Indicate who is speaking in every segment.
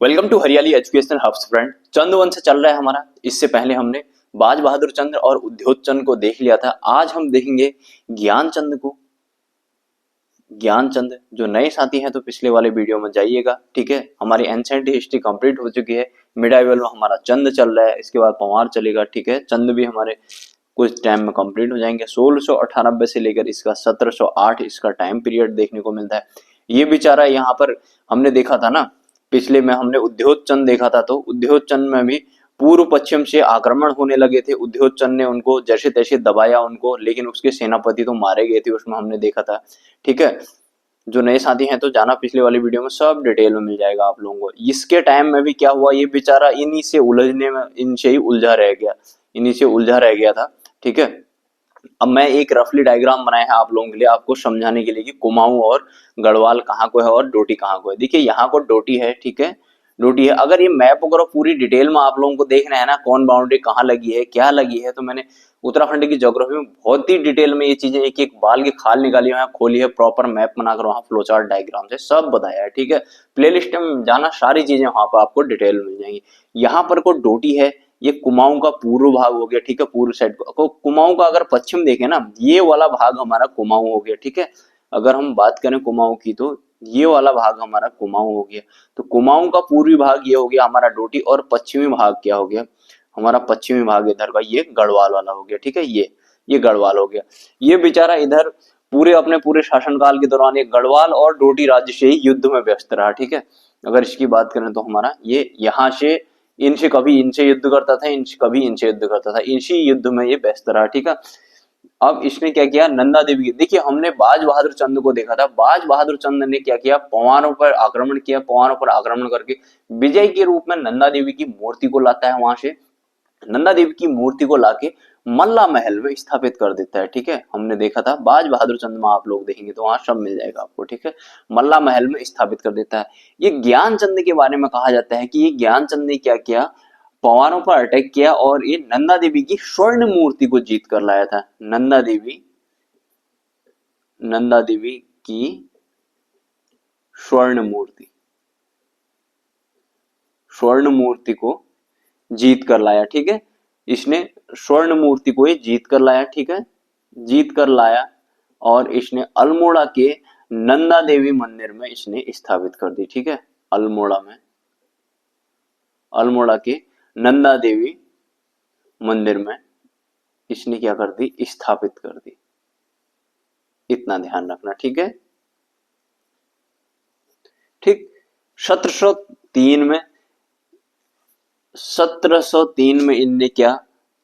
Speaker 1: Welcome to हरियाली educational hubs friend. चंद वंश चल रहा है हमारा। इससे पहले हमने बाज बहादुर चंद्र और उद्योग चंद को देख लिया था। आज हम देखेंगे ज्ञान चंद को। ज्ञान चंद जो नए साथी हैं तो पिछले वाले वीडियो में जाइएगा, ठीक है। हमारी एंशिएंट हिस्ट्री कंप्लीट हो चुकी है। मिडाइवल में हमारा चंद चल रहा है, इसके बाद पंवार चलेगा, ठीक है। चंद भी हमारे कुछ टाइम में कंप्लीट हो जाएंगे। 1698 से लेकर इसका 1708 इसका टाइम पीरियड देखने को मिलता है। ये बेचारा यहाँ पर हमने देखा था ना, पिछले में हमने उद्योग चंद देखा था, तो उद्योग चंद में भी पूर्व पश्चिम से आक्रमण होने लगे थे। उद्योग चंद ने उनको जैसे तैसे दबाया उनको, लेकिन उसके सेनापति तो मारे गए थे, उसमें हमने देखा था, ठीक है। जो नए साथी हैं तो जाना पिछले वाली वीडियो में, सब डिटेल में मिल जाएगा आप लोगों को। इसके टाइम में भी क्या हुआ, ये बेचारा इन्हीं से उलझने में, इनसे ही उलझा रह गया, इन्हीं से उलझा रह गया था, ठीक है। अब मैं एक रफली डायग्राम बनाया है आप लोगों के लिए, आपको समझाने के लिए कि कुमाऊं और गढ़वाल कहाँ को है और डोटी कहाँ को है। देखिए यहाँ को डोटी है, ठीक है, डोटी है। अगर ये मैप अगर पूरी डिटेल में आप लोगों को देखना है ना, कौन बाउंड्री कहाँ लगी है, क्या लगी है, तो मैंने उत्तराखंड की ज्योग्राफी में बहुत ही डिटेल में ये चीजें एक एक बाल की खाल निकाली है, खोली है, प्रॉपर मैप बनाकर वहां फ्लो चार्ट डायग्राम से सब बताया है, ठीक है। प्लेलिस्ट में जाना, सारी चीजें वहां पर आपको डिटेल मिल जाएंगी। यहाँ पर को डोटी है, ये कुमाऊं का पूर्व भाग हो गया, ठीक है, पूर्व साइड को। कुमाऊं का अगर पश्चिम देखें ना, ये वाला भाग हमारा कुमाऊं हो गया, ठीक है। अगर हम बात करें कुमाऊं की, तो ये वाला भाग हमारा कुमाऊं हो गया। तो कुमाऊं का पूर्वी भाग ये हो गया हमारा डोटी, और पश्चिमी भाग क्या हो गया हमारा, पश्चिमी भाग इधर का ये गढ़वाल वाला हो गया, ठीक है। ये गढ़वाल हो गया। ये बेचारा इधर पूरे अपने पूरे शासनकाल के दौरान ये गढ़वाल और डोटी राज्य से ही युद्ध में व्यस्त रहा, ठीक है। अगर इसकी बात करें तो हमारा ये यहाँ से इनसे कभी इनसे युद्ध करता था, इनसे कभी इनसे युद्ध करता था, इसी युद्ध में ये व्यस्त रहा, ठीक है। अब इसने क्या किया, नंदा देवी, देखिए हमने बाज बहादुर चंद को देखा था। बाज बहादुर चंद ने क्या किया, पंवारों पर आक्रमण किया। पंवारों पर आक्रमण करके विजय के रूप में नंदा देवी की मूर्ति को लाता है वहां से। नंदा देवी की मूर्ति को लाके मल्ला महल में स्थापित कर देता है, ठीक है। हमने देखा था बाज बहादुर चंद में, आप लोग देखेंगे तो वहां सब मिल जाएगा आपको, ठीक है। मल्ला महल में स्थापित कर देता है। ये ज्ञानचंद के बारे में कहा जाता है कि ये ज्ञानचंद ने क्या किया, पंवारों पर अटैक किया और ये नंदा देवी की स्वर्ण मूर्ति को जीत कर लाया था। नंदा देवी की स्वर्ण मूर्ति, स्वर्ण मूर्ति को जीत कर लाया, ठीक है। इसने स्वर्ण मूर्ति को ही जीत कर लाया, ठीक है, जीत कर लाया। और इसने अल्मोड़ा के नंदा देवी मंदिर में इसने स्थापित कर दी, ठीक है। अल्मोड़ा में, अल्मोड़ा के नंदा देवी मंदिर में इसने क्या कर दी, स्थापित कर दी। इतना ध्यान रखना, ठीक है, ठीक। 1703 में 1703 में इनने क्या,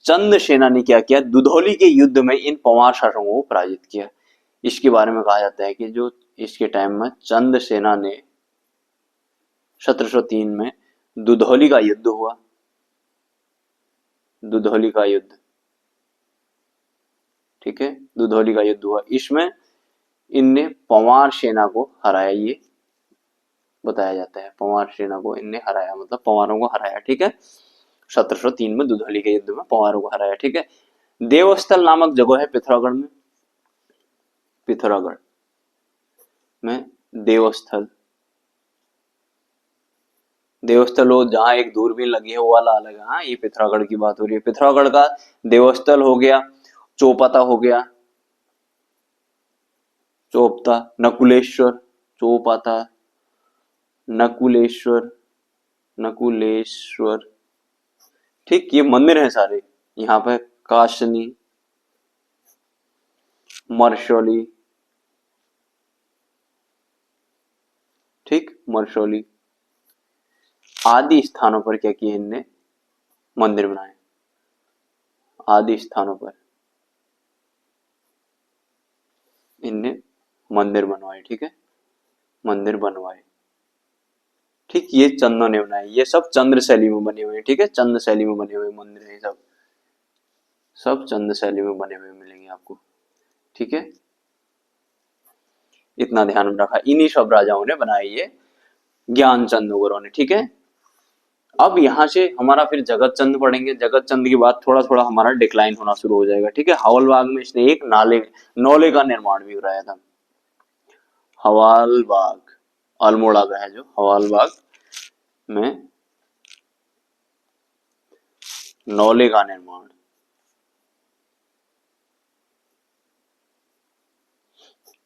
Speaker 1: चंद सेना ने क्या किया, दुधौली के युद्ध में इन पंवार शासकों को पराजित किया। इसके बारे में कहा जाता है कि जो इसके टाइम में चंद सेना ने 1703 में दुधौली का युद्ध हुआ, दुधौली का युद्ध, ठीक है, दुधौली का युद्ध हुआ। इसमें इनने पंवार सेना को हराया, ये बताया जाता है। पंवार सेना को इनने हराया, मतलब पंवारों को हराया, ठीक है। 1703 में दुधौली के युद्ध में पंवारों को हराया, ठीक है। देवस्थल नामक जगह है पिथौरागढ़ में, पिथौरागढ़ में देवस्थल, देवस्थल हो जहां एक दूरबीन लगी है वो वाला अलग है। हाँ, ये पिथौरागढ़ की बात हो रही है। पिथौरागढ़ का देवस्थल हो गया, चौपता हो गया, चौपता, नकुलेश्वर, चौपता, नकुलेश्वर, नकुलेश्वर, ठीक, ये मंदिर है सारे। यहाँ पे काशनी, मरशोली, ठीक, मरशोली आदि स्थानों पर क्या किया इनने, मंदिर बनाए। आदि स्थानों पर इनने मंदिर बनवाए, ठीक है, मंदिर बनवाए, ठीक। ये चंदों ने बनाए, ये सब चंद्र शैली में बने हुए, ठीक है, चंद्र शैली में बने हुए मंदिर है सब, सब चंद्र शैली में बने हुए मिलेंगे आपको, ठीक है। इतना ध्यान में रखा, इन्हीं सब राजाओं ने बनाए ये ज्ञानचंद वगैरह ने, ठीक है। अब यहां से हमारा फिर जगत चंद पढ़ेंगे। जगत चंद के बाद थोड़ा थोड़ा हमारा डिक्लाइन होना शुरू हो जाएगा, ठीक है। हवलबाग में इसने एक नौले का निर्माण भी कराया था। हवालबाग अल्मोड़ा का है जो हवालबाग में नौले का निर्माण,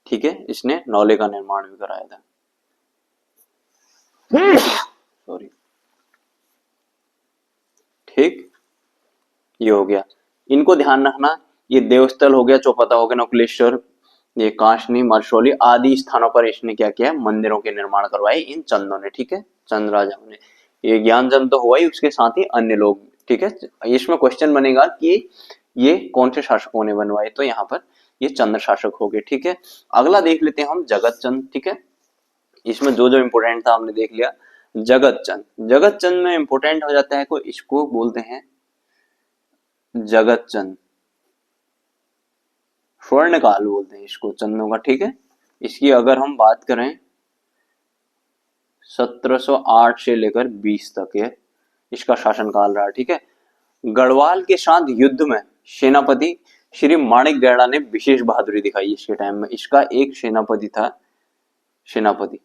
Speaker 1: ठीक है, इसने नौले का निर्माण भी कराया था। सॉरी, ठीक, ये हो गया। इनको ध्यान रखना, ये देवस्थल हो गया, चौपता हो गया, नकुलेश्वर, ये काशनी, मरसौली आदि स्थानों पर इसने क्या किया, मंदिरों के निर्माण करवाए इन चंदों ने, ठीक है, चंद राजाओं ने। ये ज्ञानचंद तो हुआ ही, उसके साथ ही अन्य लोग, ठीक है। इसमें क्वेश्चन बनेगा कि ये कौन से शासकों ने बनवाए, तो यहाँ पर ये चंद्र शासक हो गए, ठीक है। अगला देख लेते हैं हम जगत चंद, ठीक है। इसमें जो जो इंपोर्टेंट था हमने देख लिया। जगत चंद, जगत चंद में इंपोर्टेंट हो जाता है को, इसको बोलते हैं जगत चंद, स्वर्ण काल बोलते हैं इसको चंदों का, ठीक है। इसकी अगर हम बात करें 1708 से लेकर 20 तक ये इसका शासनकाल रहा, ठीक है। गढ़वाल के साथ युद्ध में सेनापति श्री माणिक गैड़ा ने विशेष बहादुरी दिखाई इसके टाइम में। इसका एक सेनापति था, सेनापति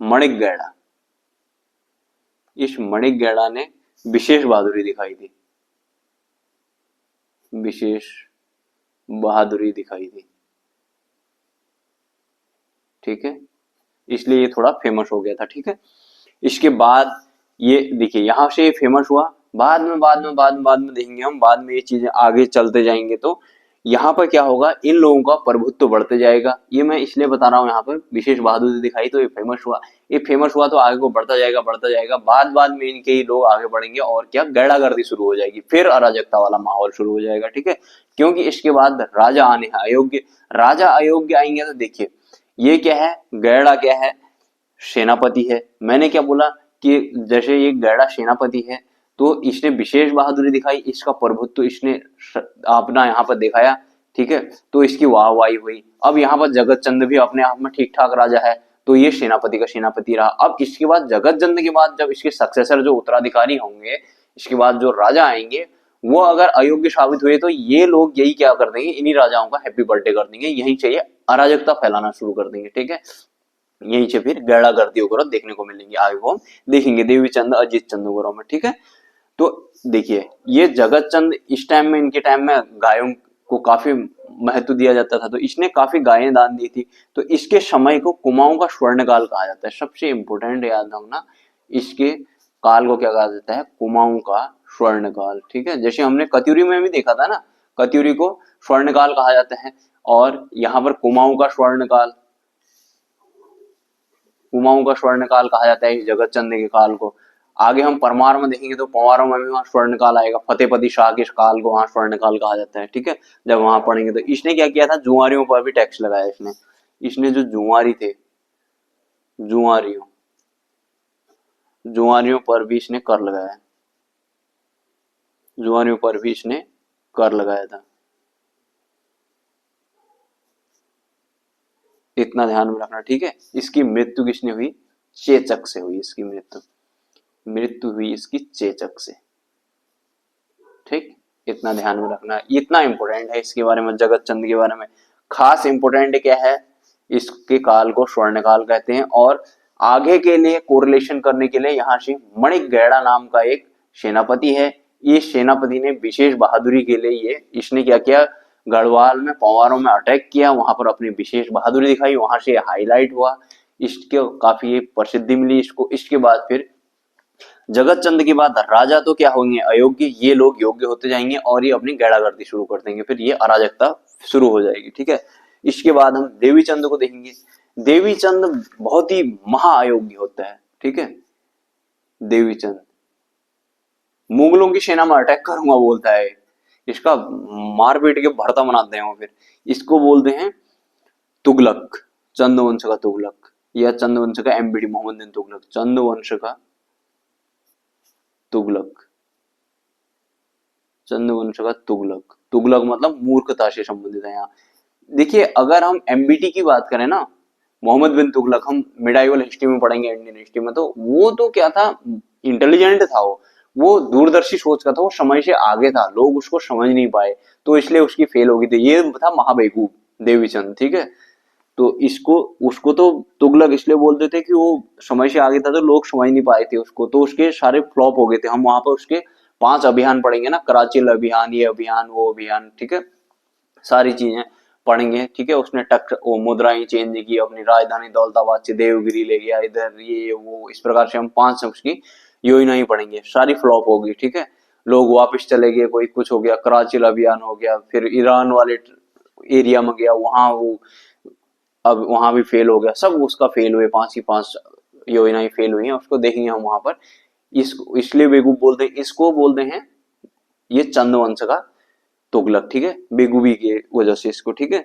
Speaker 1: माणिक गैड़ा, इस माणिक गैड़ा ने विशेष बहादुरी दिखाई थी, विशेष बहादुरी दिखाई थी, ठीक है, इसलिए ये थोड़ा फेमस हो गया था, ठीक है। इसके बाद ये देखिए यहां से ये फेमस हुआ, बाद में देखेंगे हम, बाद में ये चीजें आगे चलते जाएंगे तो यहाँ पर क्या होगा, इन लोगों का प्रभुत्व बढ़ते जाएगा। ये मैं इसलिए बता रहा हूँ, यहाँ पर विशेष बहादुरी दिखाई तो ये फेमस हुआ, ये फेमस हुआ तो आगे को बढ़ता जाएगा, बढ़ता जाएगा, बाद में इनके ही लोग आगे बढ़ेंगे और क्या गैड़ागर्दी शुरू हो जाएगी, फिर अराजकता वाला माहौल शुरू हो जाएगा, ठीक है। क्योंकि इसके बाद राजा आने हैं अयोग्य, राजा अयोग्य आएंगे तो देखिए ये क्या है, गैड़ा क्या है, सेनापति है। मैंने क्या बोला कि जैसे ये गैड़ा सेनापति है तो इसने विशेष बहादुरी दिखाई, इसका प्रभुत्व इसने अपना यहाँ पर दिखाया, ठीक है, तो इसकी वाहवाही हुई। अब यहाँ पर जगत चंद भी अपने आप में ठीक ठाक राजा है, तो ये सेनापति का सेनापति रहा। अब इसके बाद जगत चंद के बाद जब इसके सक्सेसर जो उत्तराधिकारी होंगे, इसके बाद जो राजा आएंगे, वो अगर अयोग्य साबित हुए तो ये लोग यही क्या कर देंगे, इन्हीं राजाओं का हैप्पी बर्थडे कर देंगे, यहीं से ये अराजकता फैलाना शुरू कर देंगे, ठीक है। यहीं से फिर गैड़ागर्दी वगैरह देखने को मिलेंगी, आगे को हम देखेंगे देवी चंद अजीत चंद वगैरह में, ठीक है। तो देखिए ये जगत चंद इस टाइम में, इनके टाइम में गायों को काफी महत्व दिया जाता था, तो इसने काफी गायें दान दी थी, तो इसके समय को कुमाऊं का स्वर्ण काल कहा जाता है। सबसे इंपोर्टेंट याद रखना, इसके काल को क्या कहा जाता है, कुमाऊं का स्वर्ण काल, ठीक है। जैसे हमने कत्यूरी में भी देखा था ना, कत्यूरी को स्वर्ण काल कहा जाता है, और यहाँ पर कुमाऊं का स्वर्ण काल, कुमाऊं का स्वर्ण काल कहा जाता है इस जगत चंद के काल को। आगे हम परमार में देखेंगे तो पंवारों में भी वहां स्वर्ण काल आएगा, फतेहपति शाह के काल को वहां स्वर्ण काल कहा जाता है, ठीक है। जब वहां पढ़ेंगे तो इसने क्या किया था, जुआरियों पर भी टैक्स लगाया इसने जो जुआरी थे, जुआरियों जुआरियों पर भी इसने कर लगाया, जुआरियों पर भी इसने कर लगाया था, इतना ध्यान में रखना, ठीक है। इसकी मृत्यु किसने हुई, चेचक से हुई, इसकी मृत्यु हुई इसकी चेचक से, ठीक, इतना ध्यान में रखना, इतना इंपोर्टेंट है इसके बारे में, जगत चंद के बारे में। खास इंपोर्टेंट क्या है, इसके काल को स्वर्ण काल कहते हैं, और आगे के लिए कोरिलेशन करने के लिए यहाँ से मणिक गैड़ा नाम का एक सेनापति है, ये सेनापति ने विशेष बहादुरी के लिए ये इसने क्या किया, गढ़वाल में पंवारों में अटैक किया, वहां पर अपनी विशेष बहादुरी दिखाई, वहां से हाईलाइट हुआ, इसके काफी प्रसिद्धि मिली इसको। इसके बाद फिर जगत चंद के बाद राजा तो क्या होंगे, अयोग्य, ये लोग योग्य होते जाएंगे और ये अपनी गैड़ागर्दी शुरू कर देंगे, फिर ये अराजकता शुरू हो जाएगी, ठीक है। इसके बाद हम देवी चंद को देखेंगे। देवी चंद बहुत ही महाअयोग्य होता है, ठीक है। देवी चंद मुगलों की सेना में अटैक करूंगा बोलता है, इसका मारपीट के भरता बनाते हैं वो, फिर इसको बोलते हैं तुगलक, चंद्रवंश का तुगलक, या चंद्रवंश का एमबीडी मोहम्मद बिन तुगलक, चंद्रवंश का तुगलक, चंद्रवंश का तुगलक, तुगलक मतलब मूर्खता से संबंधित है। यहाँ देखिए अगर हम एमबीटी की बात करें ना, मोहम्मद बिन तुगलक, हम मिडाइवल हिस्ट्री में पढ़ेंगे, इंडियन हिस्ट्री में, तो वो तो क्या था, इंटेलिजेंट था, वो दूरदर्शी सोच का था, वो समय से आगे था, लोग उसको समझ नहीं पाए तो इसलिए उसकी फेल हो गई थी, ये था महाबेवकूफ देवीचंद, ठीक है। तो इसको उसको तो तुगलक इसलिए बोलते थे कि वो समय से आगे था तो लोग समझ नहीं पाए थे उसको, तो उसके सारे फ्लॉप हो गए थे। हम वहां पर उसके 5 अभियान पढ़ेंगे ना, कराची अभियान, ये अभियान, वो अभियान, ठीक है, सारी चीजें पढ़ेंगे, ठीक है। उसने टक वो मुद्राएं चेंज की, अपनी राजधानी दौलताबाद से देवगिरी ले गया इधर, ये वो, इस प्रकार से हम 5 उसकी योजना ही पढ़ेंगे, सारी फ्लॉप होगी, ठीक है। लोग वापस चले गए, कोई कुछ हो गया, कराची अभियान हो गया, फिर ईरान वाले एरिया में गया, वहां वो अब वहां भी फेल हो गया, सब उसका फेल हुए, 5 ही 5 योजनाएं फेल हुई हैं, उसको देखेंगे हम वहां पर। इसलिए बेवकूफ बोलते हैं, इसको बोलते हैं ये चंद्रवंश का तुगलक, ठीक है, बेगूबी की वजह से इसको, ठीक है।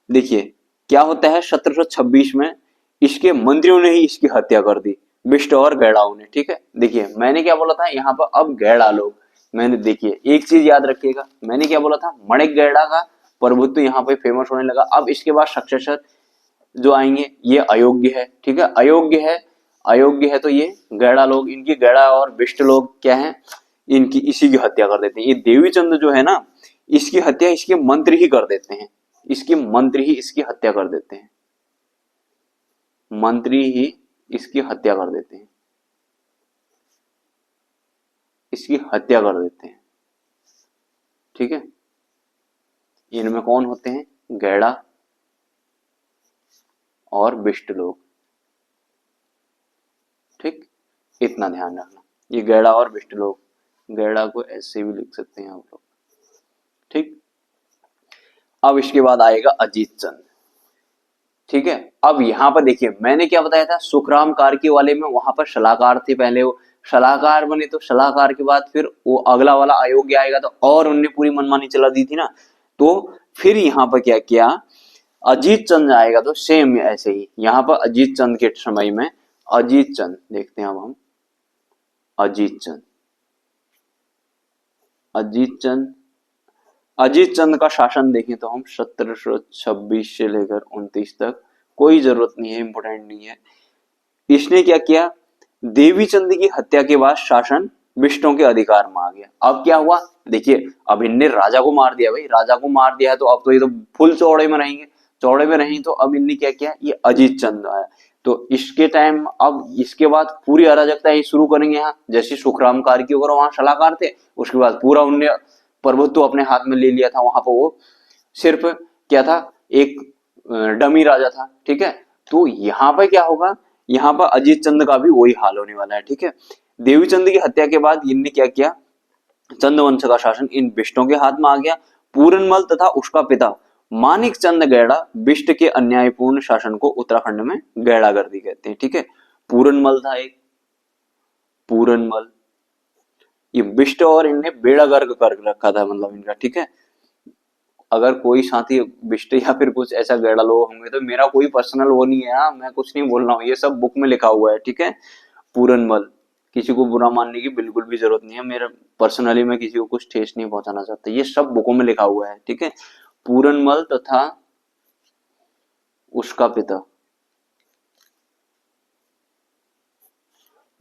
Speaker 1: देखिए क्या होता है, 1726 में इसके मंत्रियों ने ही इसकी हत्या कर दी, बिष्ट और गैड़ाओं ने, ठीक है। देखिए मैंने क्या बोला था यहाँ पर, अब गैड़ा लोग, मैंने देखिए एक चीज याद रखिएगा, मैंने क्या बोला था, मणिक गैड़ा का प्रभुत्व यहाँ पे फेमस होने लगा। अब इसके बाद सक्सेसर जो आएंगे ये अयोग्य है, ठीक है, अयोग्य है, अयोग्य है, तो ये गैड़ा लोग, इनकी गैड़ा और बिष्ट लोग क्या है, इनकी इसी की हत्या कर देते हैं। ये देवी चंद जो है ना, इसकी हत्या इसके मंत्री ही कर देते हैं, इसके मंत्री ही इसकी हत्या कर देते हैं, मंत्री ही इसकी हत्या कर देते हैं, इसकी हत्या कर देते हैं, ठीक है। इनमें कौन होते हैं, गैड़ा और बिष्ट लोग, ठीक, इतना ध्यान रखना, ये गैड़ा और बिष्ट लोग, गैड़ा को ऐसे भी लिख सकते हैं आप लोग, ठीक। अब इसके बाद आएगा अजीत चंद, ठीक है। अब यहाँ पर देखिए मैंने क्या बताया था, सुखराम कार्की वाले में वहां पर सलाहकार थे, पहले वो सलाहकार बने, तो सलाहकार के बाद फिर वो अगला वाला अयोग्य आएगा, तो और उनने पूरी मनमानी चला दी थी ना, तो फिर यहाँ पर क्या किया, अजीत चंद आएगा, तो सेम ऐसे ही यहाँ पर अजीत चंद के समय में, अजीत चंद देखते हैं अब हम, अजीत चंद, अजीत चंद, अजीत चंद का शासन देखें तो हम 1726 से लेकर 29 तक, कोई जरूरत नहीं है, इंपोर्टेंट नहीं है। इसने क्या किया, देवी चंद की हत्या के बाद शासन बिष्टों के अधिकार में आ गया। अब क्या हुआ, देखिए अब इनने राजा को मार दिया, भाई राजा को मार दिया है तो अब तो ये तो फुल चौड़े में रहेंगे, चौड़े में रहेंगे, तो अब इनने क्या किया, ये अजीत चंद आया, तो इसके टाइम, अब इसके बाद पूरी अराजकता ये शुरू करेंगे यहाँ, जैसे सुखराम कार्की वगैरह वहां सलाहकार थे, उसके बाद पूरा उनने प्रभुत्व अपने हाथ में ले लिया था, वहां पर वो सिर्फ क्या था, एक डमी राजा था, ठीक है। तो यहाँ पर क्या होगा, यहाँ पर अजीत चंद का भी वही हाल होने वाला है, ठीक है। देवी चंद की हत्या के बाद इनने क्या किया, चंद्रवंश का शासन इन बिष्टों के हाथ में आ गया। पूरनमल तथा उसका पिता मानिक चंद गैड़ा बिष्ट के अन्यायपूर्ण शासन को उत्तराखंड में गैड़ागर्दी कहते हैं, ठीक है। पूरनमल था एक, पूरनमल, ये बिष्ट और इनने बेड़ा गर्क कर रखा था, मतलब इनका, ठीक है। अगर कोई साथी बिष्ट या फिर कुछ ऐसा गैड़ा लोग होंगे तो मेरा कोई पर्सनल वो नहीं है, मैं कुछ नहीं बोल रहा हूँ, ये सब बुक में लिखा हुआ है, ठीक है। पूरनमल, किसी को बुरा मानने की बिल्कुल भी जरूरत नहीं है, मेरा पर्सनली मैं किसी को कुछ ठेस नहीं पहुंचाना चाहता, ये सब बुकों में लिखा हुआ है, ठीक है। पूरनमल तथा उसका पिता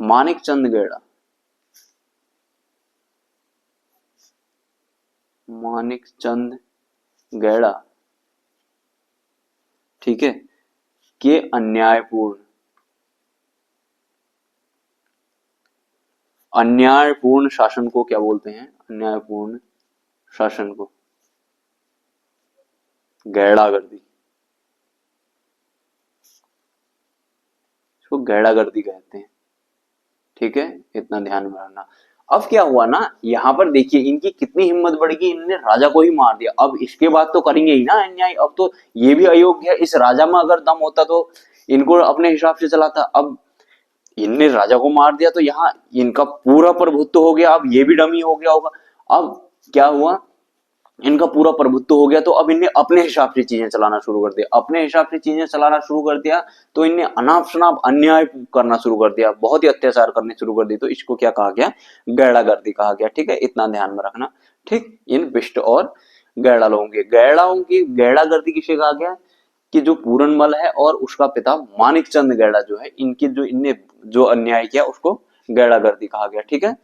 Speaker 1: मानिक चंद गैड़ा, मानिक चंद गैड़ा, ठीक है, के अन्यायपूर्ण शासन को क्या बोलते हैं, अन्यायपूर्ण शासन को गैड़ागर्दी, इसको गैड़ागर्दी कहते हैं, ठीक है, इतना ध्यान में रखना। अब क्या हुआ ना, यहाँ पर देखिए इनकी कितनी हिम्मत बढ़ गई, इनने राजा को ही मार दिया, अब इसके बाद तो करेंगे ही ना अन्याय, अब तो ये भी अयोग्य है, इस राजा में अगर दम होता तो इनको अपने हिसाब से चलाता, अब इनने राजा को मार दिया तो यहाँ इनका पूरा प्रभुत्व हो गया, अब ये भी डमी हो गया होगा। अब क्या हुआ, इनका पूरा प्रभुत्व हो गया, तो अब इनने अपने हिसाब से चीजें चलाना शुरू कर दिया, अपने हिसाब से चीजें चलाना शुरू कर दिया, तो इनने अनाप शनाप अन्याय करना शुरू कर दिया, बहुत ही अत्याचार करने शुरू कर दिए, तो इसको क्या कहा गया, गैड़ागर्दी कहा गया, ठीक है, इतना ध्यान में रखना, ठीक। इन बिष्ट और गैड़ा लोगों की, गैड़ाओं की गैड़ागर्दी किसे कहा गया, कि जो पूरनमल है और उसका पिता मानिक चंद गैड़ा जो है, इनकी जो इनने जो अन्याय किया उसको गैड़ागर्दी कहा गया, ठीक है।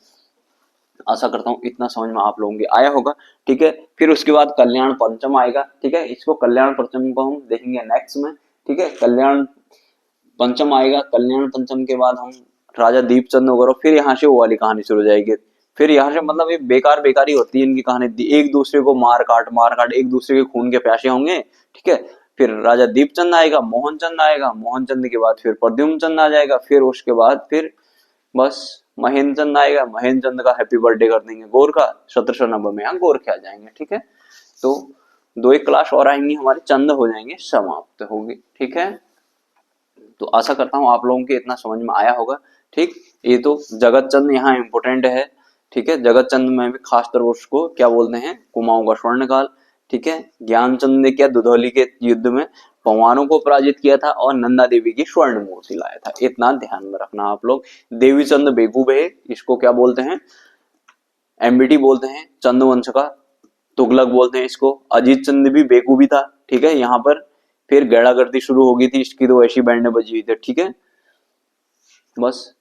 Speaker 1: आशा करता हूँ इतना समझ में आप लोगों के आया होगा। ठीक है, फिर उसके बाद कल्याण पंचम आएगा। ठीक है, इसको कल्याण पंचम को हम देखेंगे नेक्स्ट में। ठीक है, कल्याण पंचम आएगा। कल्याण पंचम के बाद हम राजा दीपचंद वगैरह, फिर यहाँ से वो वाली कहानी शुरू हो जाएगी। फिर यहाँ से मतलब ये बेकार बेकार ही होती है इनकी कहानी, एक दूसरे को मार काट एक दूसरे के खून के प्यासे होंगे। ठीक है, फिर राजा दीपचंद आएगा, मोहनचंद आएगा, मोहनचंद के बाद फिर प्रद्युम्न चंद आ जाएगा, फिर उसके बाद फिर बस महेंद्र चंद आएगा। महेंद्र चंद का हैप्पी बर्थडे कर देंगे गौर का, 1790 में यहाँ गोरखे आ जाएंगे। ठीक है, तो दो एक क्लास और आएंगी हमारे, चंद हो जाएंगे, समाप्त होगी। ठीक है, तो आशा करता हूँ आप लोगों के इतना समझ में आया होगा। ठीक, ये तो जगत चंद यहाँ इंपोर्टेंट है। ठीक है, जगत चंद में भी खास तौर उसको क्या बोलते हैं, कुमाऊं का स्वर्णकाल। ठीक है, ज्ञानचंद ने क्या दुधौली के युद्ध में पवानों को पराजित किया था और नंदा देवी की स्वर्ण मूर्ति लाया था, इतना ध्यान में रखना आप लोग। देवीचंद बेगूबे, इसको क्या बोलते हैं, एमबीटी बोलते हैं, चंद्रवंश का तुगलक बोलते हैं इसको। अजीत चंद भी बेकू भी था। ठीक है, यहाँ पर फिर गैड़ागर्दी शुरू हो गई थी इसकी, तो ऐसी बैंड बजी हुई थी। ठीक है, बस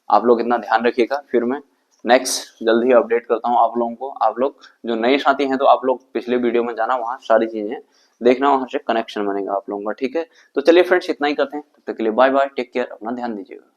Speaker 1: आप लोग इतना ध्यान रखिएगा। फिर मैं नेक्स्ट जल्द ही अपडेट करता हूँ आप लोगों को। आप लोग जो नए साथी हैं तो आप लोग पिछले वीडियो में जाना, वहां सारी चीजें देखना, वहां से कनेक्शन बनेगा आप लोगों का। ठीक है, तो चलिए फ्रेंड्स इतना ही करते हैं, तब तक के लिए बाय बाय, टेक केयर, अपना ध्यान दीजिएगा।